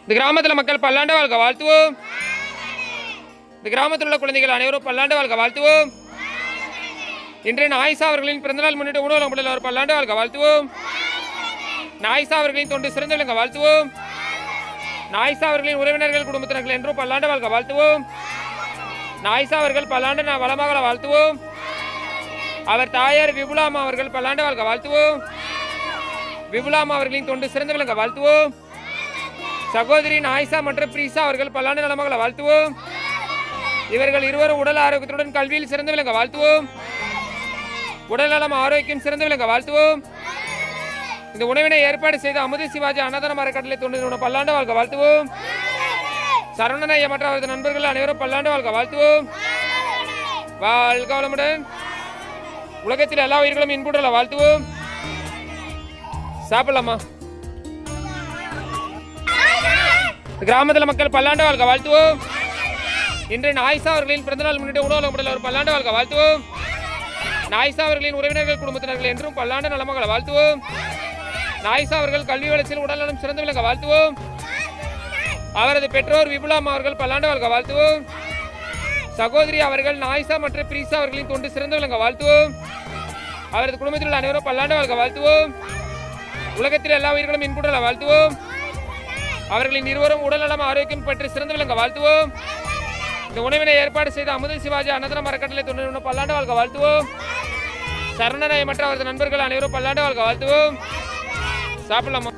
இந்த கிராமத்தில் மக்கள் பல்லாண்டு வாழ்க வாழ்த்துவோம். இந்த கிராமத்தில் உள்ள குழந்தைகள் அனைவரும் பல்லாண்டு வாழ்க வாழ்த்துவோம். இன்றைய ஆயிஷா அவர்களின் பிறந்தநாள் முன்னிட்டு உணவு வழங்கப்பட்டுள்ள ஒரு பல்லாண்டு வாழ்க வாழ்த்துவோம். ஆயிஷா அவர்களின் தொண்டு சிறந்து விளங்க வாழ்த்துவோம். ஆயிஷா அவர்களின் உறவினர்கள் குடும்பத்தினர்கள் என்றும் பல்லாண்டு வாழ்க வாழ்த்துவோம். ஆயிஷா அவர்கள் பல்லாண்டு வளமாக வாழ்த்துவோம். அவர் தாயார் விபுலாமா அவர்கள் பல்லாண்டு வாழ்க வாழ்த்துவோம். விபுலாமா அவர்களின் தொண்டு சிறந்து விளங்க வாழ்த்துவோம். சகோதரி ஆயிஷா மற்றும் பிரீசா அவர்கள் பல்லாண்டு நலமகளை வாழ்த்துவோம். இவர்கள் இருவரும் உடல் ஆரோக்கியத்துடன் கல்வியில் சிறந்து விளங்க வாழ்த்துவோம். உடல் நலம் ஆரோக்கியம் சிறந்து விளங்க வாழ்த்துவோம். இந்த உணவினை ஏற்பாடு செய்த அமுது சிவாஜி அன்னதான அறக்கட்டளை தொண்டு பல்லாண்டு வாழ்க வாழ்த்துவோம். சரவணனைய மற்ற அவரது நண்பர்கள் அனைவரும் பல்லாண்டு வாழ்க வாழ்த்துவோம். வாழ்க வளமுடன். உலகத்தில் எல்லா உயிர்களும் இன்புடல வாழ்த்துவோம். சாப்பிடலாமா? கிராமத்தில் மக்கள் பல்லாண்டு வாழ்க வாழ்த்துவோம். இன்றைய ஆயிஷா அவர்களின் பிறந்தநாள் முன்னிட்டு உணவு வழங்கப்பட்டுள்ள ஒரு பல்லாண்டு வாழ்க வாழ்த்துவோம். ஆயிஷா அவர்களின் உறவினர்கள் குடும்பத்தினர்கள் என்றும் பல்லாண்டு நலமகளை வாழ்த்துவோம். ஆயிஷா அவர்கள் கல்வி வளர்ச்சியில் உடல்நலம் சிறந்து விளங்க வாழ்த்துவோம். அவரது பெற்றோர் விபுலாமா அவர்கள் பல்லாண்டு வாழ்க வாழ்த்துவோம். சகோதரி அவர்கள் ஆயிஷா மற்றும் பிரீசா அவர்களின் தொண்டு சிறந்து விளங்க வாழ்த்துவோம். அவரது குடும்பத்தில் உள்ள அனைவரும் பல்லாண்டு வாழ்க வாழ்த்துவோம். உலகத்தில் எல்லா உயிர்களும் இன்புடல வாழ்த்துவோம். அவர்களின் இருவரும் உடல் நலம் ஆரோக்கியம் பெற்று சிறந்து விளங்க வாழ்த்துவோம். இந்த உணவினை ஏற்பாடு செய்த அமுது சிவாஜி அன்னதான அறக்கட்டளை தொண்டு பல்லாண்டு வாழ்க வாழ்த்துவோம். சரணநாய மற்ற அவரது நண்பர்கள் அனைவரும் பல்லாண்டு வாழ்க வாழ்த்துவோம். சாப்பிடலாமா?